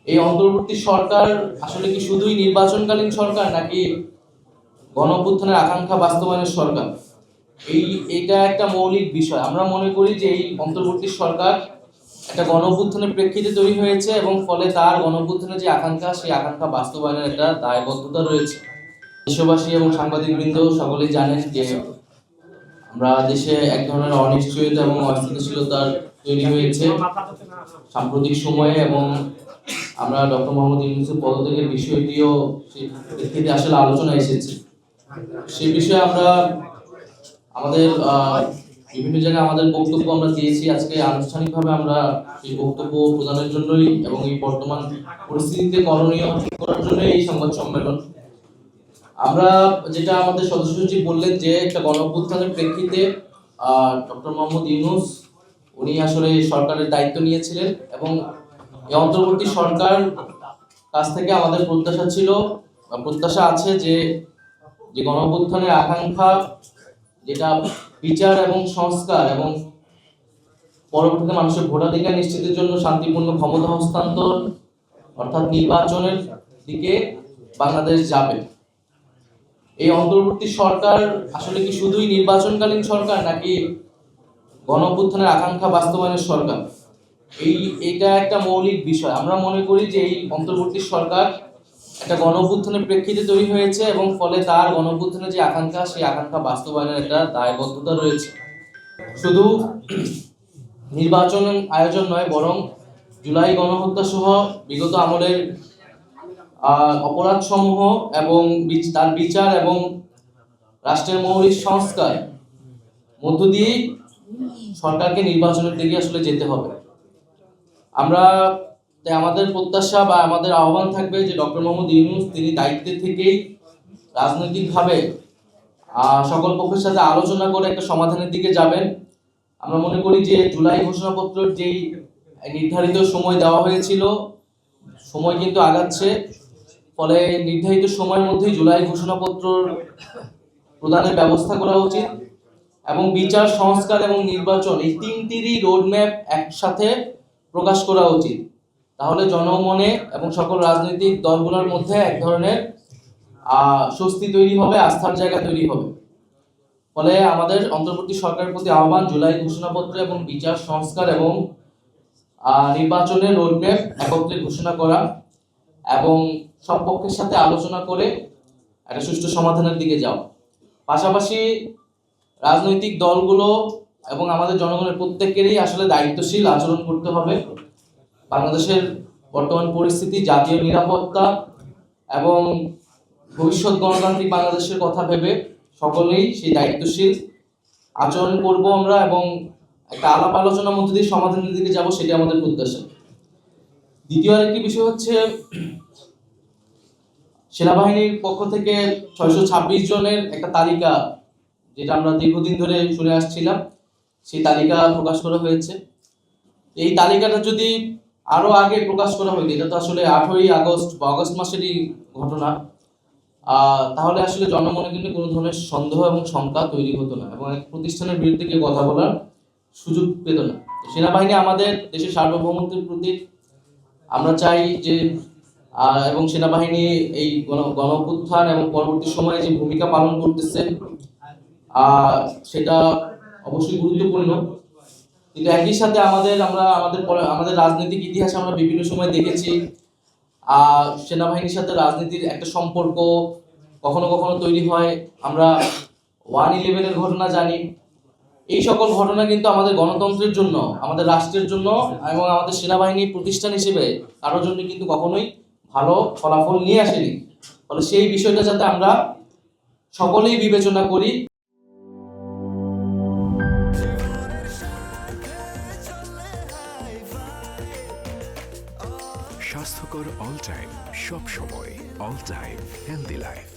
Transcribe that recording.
এই অন্তর্বর্তী সরকার আসলে কি শুধুই নির্বাচনকালীন সরকার নাকি গণঅভ্যুত্থানের আকাঙ্ক্ষা বাস্তবায়নের সরকার? এইটা একটা মৌলিক বিষয়। আমরা মনে করি যে এই অন্তর্বর্তী সরকার একটা গণঅভ্যুত্থানের প্রেক্ষিতে তৈরি হয়েছে এবং ফলে তার গণঅভ্যুত্থানের যে আকাঙ্ক্ষা সেই আকাঙ্ক্ষা বাস্তবায়নের একটা দায়বদ্ধতা রয়েছে। দেশবাসী এবং সাংবাদিকবৃন্দ সকলেই জানেন যে আমরা দেশে এক ধরনের অনিশ্চয়তা এবং অস্থিতিশীলতার তৈরি হয়েছে সাম্প্রতিক সময়ে, এবং আমরা ডক্টর মোহাম্মদ ইউনূসের পদত্যাগের বিষয়টিও সেই প্রেক্ষিতে আসলে আলোচনা এসেছে। সে বিষয়ে আমরা আমাদের বিভিন্ন জায়গায় আমাদের বক্তব্য আমরা দিয়েছি। আজকে আনুষ্ঠানিকভাবে আমরা এই বক্তব্য প্রদানের জন্যই এবং এই বর্তমান পরিস্থিতিতে করণীয় করার জন্য এই সংবাদ সম্মেলন। আমরা যেটা আমাদের সদস্য সচিব বললেন যে একটা গণঅভ্যুত্থানের প্রেক্ষিতে ডক্টর মোহাম্মদ ইউনূস উনি আসলে সরকারের দায়িত্ব নিয়েছিলেন এবং এই অন্তর্বর্তী সরকার কাছ থেকে আমাদের প্রত্যাশা ছিল বা প্রত্যাশা আছে যে গণঅভ্যুত্থানের আকাঙ্ক্ষা, যেটা বিচার এবং সংস্কার এবং পরবর্তীতে মানুষের ভোটাধিকার নিশ্চিতের জন্য শান্তিপূর্ণ ক্ষমতা হস্তান্তর অর্থাৎ নির্বাচনের দিকে বাংলাদেশ যাবে। এই অন্তর্বর্তী সরকার আসলে কি শুধুই নির্বাচনকালীন সরকার নাকি গণঅভ্যুত্থানের আকাঙ্ক্ষা বাস্তবায়নের সরকার? এইটা একটা মৌলিক বিষয়। আমরা মনে করি যে এই অন্তর্বর্তী সরকার একটা গণঅভ্যুত্থানের প্রেক্ষিতে তৈরি হয়েছে এবং ফলে তার গণঅভ্যুত্থানের যে আকাঙ্ক্ষা সেই আকাঙ্ক্ষা বাস্তবায়নের একটা দায়বদ্ধতা রয়েছে। শুধু নির্বাচন আয়োজন নয়, বরং জুলাই গণহত্যা সহ বিগত আমলের অপরাধ সমূহ এবং তার বিচার এবং রাষ্ট্রের মৌলিক সংস্কার মধ্য দিয়েই সরকারকে নির্বাচনের দিকে আসলে যেতে হবে। আমরা তাই আমাদের প্রত্যাশা বা আমাদের আহ্বান থাকবে যে ডক্টর মোহাম্মদ ইউনূস তিনি দায়িত্বে থেকেই রাজনৈতিকভাবে সকল পক্ষের সাথে আলোচনা করে একটা সমাধানের দিকে যাবেন। আমরা মনে করি যে জুলাই ঘোষণাপত্রের যেই নির্ধারিত সময় দেওয়া হয়েছিল, সময় কিন্তু আগাচ্ছে, ফলে নির্ধারিত সময়ের মধ্যেই জুলাই ঘোষণাপত্র প্রদানের ব্যবস্থা করা উচিত এবং বিচার, সংস্কার এবং নির্বাচন এই তিনটিরই রোডম্যাপ একসাথে প্রকাশ করা উচিত। তাহলে জনমনে এবং সকল রাজনৈতিক দলগুলোর মধ্যে এক ধরনের স্বস্তি তৈরি হবে, আস্থার জায়গা তৈরি হবে। ফলে আমাদের অন্তর্বর্তী সরকারের প্রতি আহ্বান, জুলাই ঘোষণাপত্র এবং বিচার, সংস্কার এবং নির্বাচনের রোডম্যাপ একত্রে ঘোষণা করা এবং সব পক্ষের সাথে আলোচনা করে একটা সুষ্ঠু সমাধানের দিকে যাও। পাশাপাশি রাজনৈতিক দলগুলো এবং আমাদের জনগণের প্রত্যেকেরই আসলে দায়িত্বশীল আচরণ করতে হবে। বাংলাদেশের বর্তমান পরিস্থিতি, জাতীয় নিরাপত্তা এবং ভবিষ্যৎ গণতান্ত্রিক বাংলাদেশের কথা ভেবে সকলেই সেই দায়িত্বশীল আচরণ করব আমরা এবং একটা আলাপ আলোচনার মধ্যে দিয়ে সমাধানের দিকে যাব, সেটা আমাদের প্রত্যাশা। দ্বিতীয় আরেকটি বিষয় হচ্ছে সেনাবাহিনীর পক্ষ থেকে 626 জনের একটা তালিকা, যেটা আমরা দীর্ঘদিন ধরে শুনে আসছিলাম, সেই তালিকা প্রকাশ করা হয়েছে। এই তালিকাটা যদি আরো আগে প্রকাশ করা হইতো, এটা তো আসলে 8ই আগস্ট বা আগস্ট মাসেরই ঘটনা, তাহলে আসলে জনমনে কিন্তু কোনো ধরনের সন্দেহ এবং শঙ্কা তৈরি হতো না এবং এক প্রতিষ্ঠানের বিরুদ্ধে কেউ কথা বলার সুযোগ পেত না। সেনাবাহিনী আমাদের দেশের সার্বভৌমত্বের প্রতীক। আমরা চাই যে এবং সেনাবাহিনী এই গণঅভ্যুত্থান এবং পরবর্তী সময়ে যে ভূমিকা পালন করতেছে সেটা অবশ্যই গুরুত্বপূর্ণ, কিন্তু একই সাথে আমাদের রাজনৈতিক ইতিহাসে আমরা বিভিন্ন সময় দেখেছি সেনাবাহিনীর সাথে রাজনীতির একটা সম্পর্ক কখনো কখনো তৈরি হয়। আমরা 1/11-এর ঘটনা জানি। এই সকল ঘটনা কিন্তু আমাদের গণতন্ত্রের জন্য, আমাদের রাষ্ট্রের জন্য এবং আমাদের সেনাবাহিনী প্রতিষ্ঠান হিসেবে কারোর জন্য কিন্তু কখনোই ভালো ফলাফল নিয়ে আসেনি। ফলে সেই বিষয়টা যাতে আমরা সকলেই বিবেচনা করি। স্বাস্থ্যকর অল টাইম, সব সময় অল টাইম হেলদি লাইফ।